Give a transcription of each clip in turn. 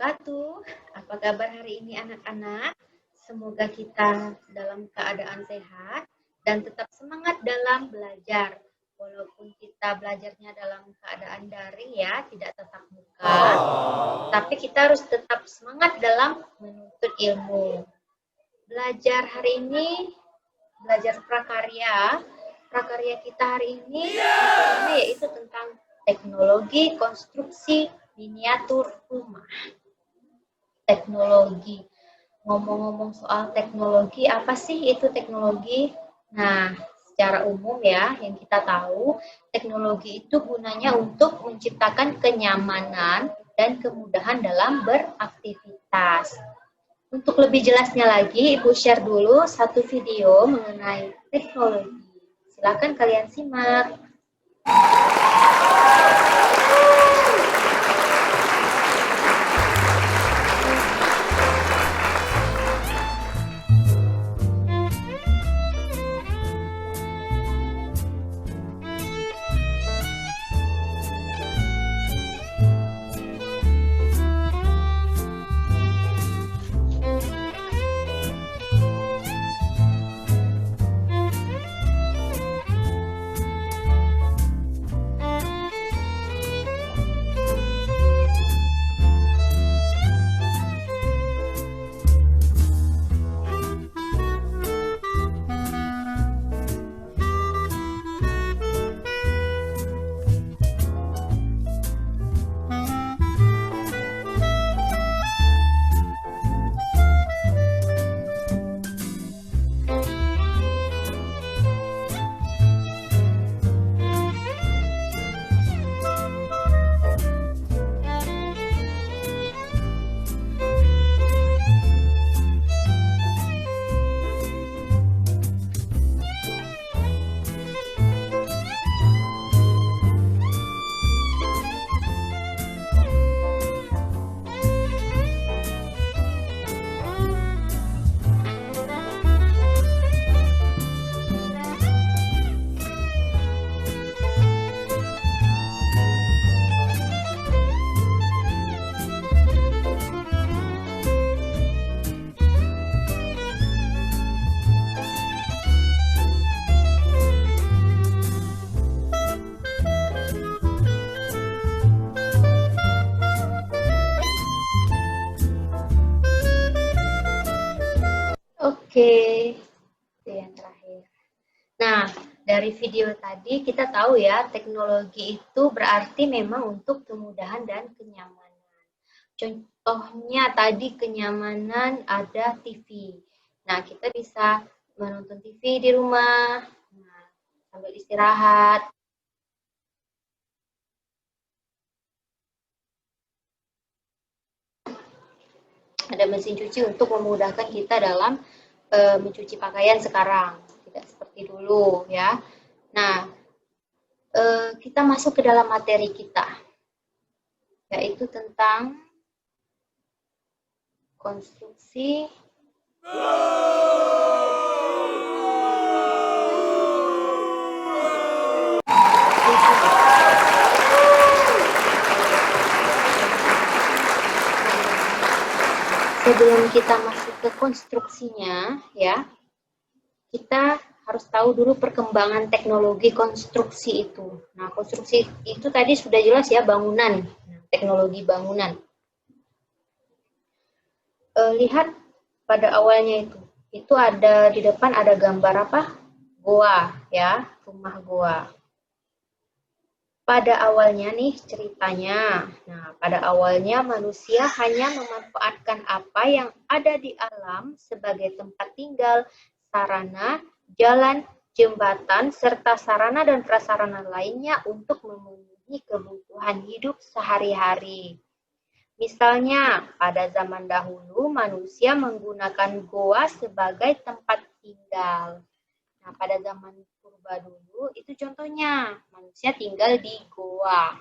wabarakatuh. Apa kabar hari ini anak-anak? Semoga kita dalam keadaan sehat dan tetap semangat dalam belajar. Walaupun kita belajarnya dalam keadaan daring ya, tidak tatap muka, tapi kita harus tetap semangat dalam menuntut ilmu. Belajar hari ini, belajar prakarya. Prakarya kita hari ini yaitu tentang teknologi konstruksi miniatur rumah. Teknologi. Ngomong-ngomong soal teknologi, apa sih itu teknologi? Nah, secara umum ya, yang kita tahu, teknologi itu gunanya untuk menciptakan kenyamanan dan kemudahan dalam beraktivitas. Untuk lebih jelasnya lagi, Ibu share dulu satu video mengenai teknologi. Silakan kalian simak. Oke, itu yang terakhir. Nah, dari video tadi kita tahu ya, teknologi itu berarti memang untuk kemudahan dan kenyamanan. Contohnya tadi kenyamanan ada TV. Nah, kita bisa menonton TV di rumah, sambil istirahat. Ada mesin cuci untuk memudahkan kita dalam mencuci pakaian sekarang, tidak seperti dulu ya. Nah, kita masuk ke dalam materi kita, yaitu tentang konstruksi sebelum kita masuk ke konstruksinya ya, kita harus tahu dulu perkembangan teknologi konstruksi itu. Nah, konstruksi itu tadi sudah jelas ya, bangunan, teknologi bangunan. Lihat pada awalnya itu ada di depan ada gambar apa? Goa ya, rumah goa. Pada awalnya nih ceritanya, nah pada awalnya manusia hanya memanfaatkan apa yang ada di alam sebagai tempat tinggal, sarana, jalan, jembatan, serta sarana dan prasarana lainnya untuk memenuhi kebutuhan hidup sehari-hari. Misalnya, pada zaman dahulu manusia menggunakan goa sebagai tempat tinggal. Nah, pada zaman purba dulu, itu contohnya, manusia tinggal di goa.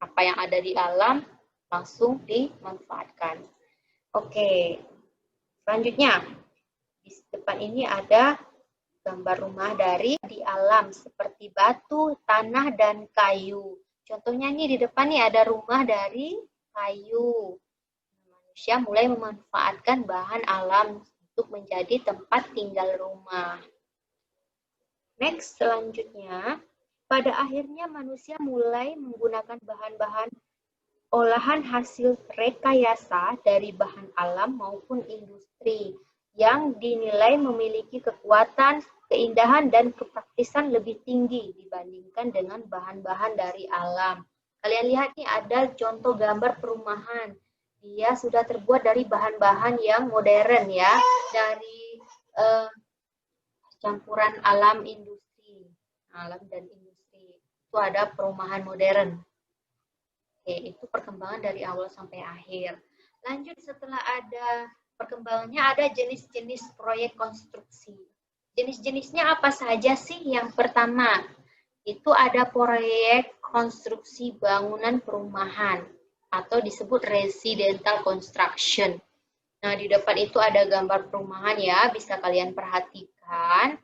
Apa yang ada di alam langsung dimanfaatkan. Oke, selanjutnya, di depan ini ada gambar rumah dari di alam, seperti batu, tanah, dan kayu. Contohnya nih, di depan nih ada rumah dari kayu. manusia mulai memanfaatkan bahan alam untuk menjadi tempat tinggal rumah. Next, selanjutnya, pada akhirnya manusia mulai menggunakan bahan-bahan olahan hasil rekayasa dari bahan alam maupun industri yang dinilai memiliki kekuatan, keindahan, dan kepraktisan lebih tinggi dibandingkan dengan bahan-bahan dari alam. Kalian lihat nih ada contoh gambar perumahan. Dia sudah terbuat dari bahan-bahan yang modern ya, dari campuran alam dan industri. Itu ada perumahan modern. Oke, itu perkembangan dari awal sampai akhir. Lanjut setelah ada perkembangannya ada jenis-jenis proyek konstruksi. Jenis-jenisnya apa saja sih? Yang pertama, itu ada proyek konstruksi bangunan perumahan atau disebut residential construction. Nah, di depan itu ada gambar perumahan ya, bisa kalian perhatikan.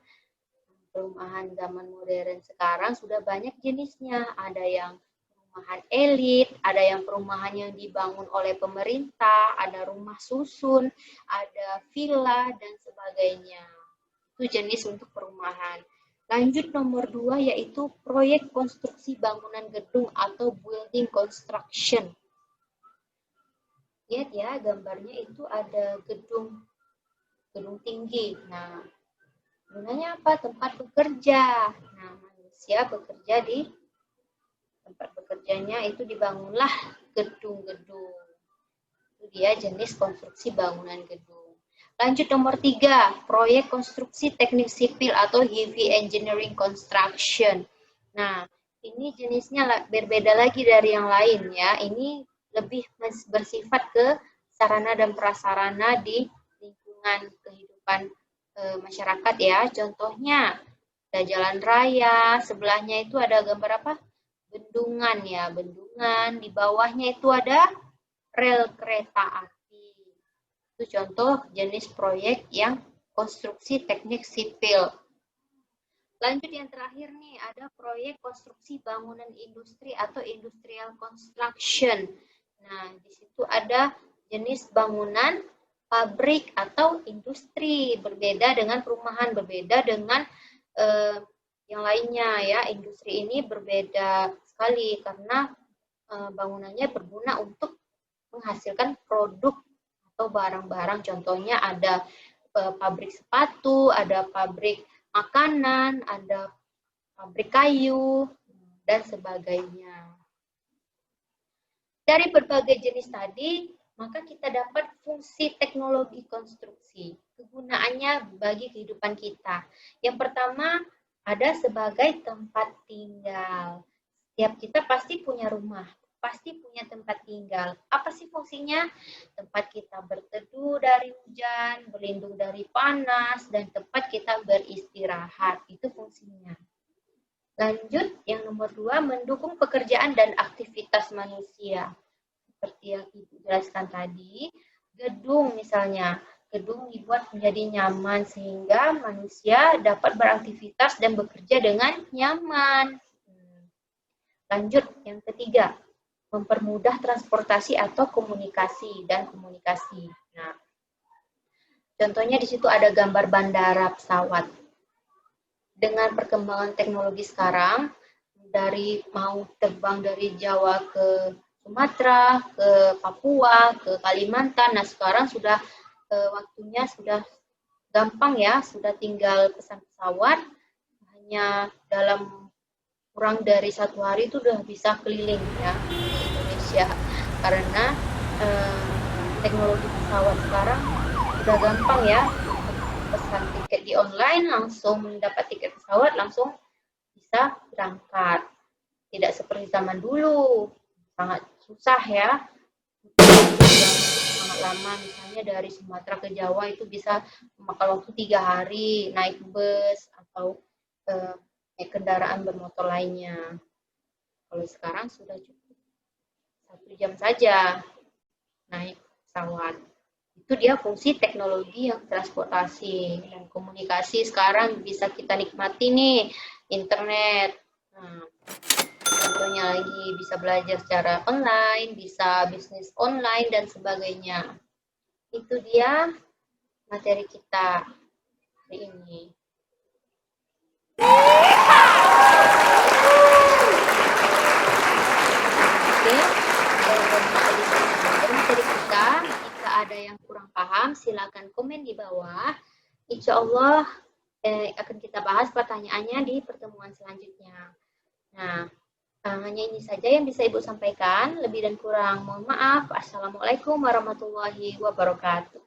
Perumahan zaman modern sekarang sudah banyak jenisnya. Ada yang perumahan elit, ada yang perumahan yang dibangun oleh pemerintah, ada rumah susun, ada villa, dan sebagainya. Itu jenis untuk perumahan. Lanjut nomor 2 yaitu proyek konstruksi bangunan gedung atau building construction. Lihat ya, gambarnya itu ada gedung tinggi. Nah, gunanya apa? Tempat bekerja. Nah, manusia bekerja di tempat bekerjanya itu dibangunlah gedung-gedung. Itu dia jenis konstruksi bangunan gedung. Lanjut nomor 3, proyek konstruksi teknik sipil atau heavy engineering construction. Nah, ini jenisnya berbeda lagi dari yang lain ya. Ini lebih bersifat ke sarana dan prasarana di lingkungan kehidupan masyarakat ya. Contohnya, ada jalan raya, sebelahnya itu ada gambar apa? Bendungan ya, bendungan. Di bawahnya itu ada rel kereta api. Itu contoh jenis proyek yang konstruksi teknik sipil. Lanjut yang terakhir nih, ada proyek konstruksi bangunan industri atau industrial construction. Nah, di situ ada jenis bangunan pabrik atau industri, berbeda dengan perumahan, berbeda dengan yang lainnya ya. Industri ini berbeda sekali karena bangunannya berguna untuk menghasilkan produk atau barang-barang, contohnya ada pabrik sepatu, ada pabrik makanan, ada pabrik kayu, dan sebagainya. Dari berbagai jenis tadi, maka kita dapat fungsi teknologi konstruksi. Kegunaannya bagi kehidupan kita. Yang pertama, ada sebagai tempat tinggal. Setiap kita pasti punya rumah, pasti punya tempat tinggal. Apa sih fungsinya? Tempat kita berteduh dari hujan, berlindung dari panas, dan tempat kita beristirahat. Itu fungsinya. Lanjut, yang nomor 2, mendukung pekerjaan dan aktivitas manusia. Seperti yang Ibu jelaskan tadi, gedung misalnya. Gedung dibuat menjadi nyaman sehingga manusia dapat beraktivitas dan bekerja dengan nyaman. Lanjut, yang ketiga, mempermudah transportasi atau komunikasi. Nah, contohnya di situ ada gambar bandara pesawat. Dengan perkembangan teknologi sekarang, dari mau terbang dari Jawa ke Sumatera, ke Papua, ke Kalimantan, nah sekarang sudah waktunya sudah gampang ya, sudah tinggal pesan pesawat, hanya dalam kurang dari 1 hari itu udah bisa keliling ya di Indonesia karena teknologi pesawat sekarang udah gampang ya, pesan tiket di online langsung mendapat tiket pesawat langsung bisa berangkat, tidak seperti zaman dulu sangat susah ya, sangat lama, misalnya dari Sumatera ke Jawa itu bisa memakan waktu 3 hari naik bus atau naik kendaraan bermotor lainnya. Kalau sekarang sudah cukup 1 jam saja naik pesawat. Itu dia fungsi teknologi yang transportasi dan komunikasi sekarang bisa kita nikmati nih, internet. Nah, contohnya lagi bisa belajar secara online, bisa bisnis online dan sebagainya. itu dia materi kita hari ini. Oke, materi kita. Jika ada yang kurang paham, silakan komen di bawah. Insya Allah akan kita bahas pertanyaannya di pertemuan selanjutnya. Nah, hanya ini saja yang bisa Ibu sampaikan. Lebih dan kurang mohon maaf. Assalamualaikum warahmatullahi wabarakatuh.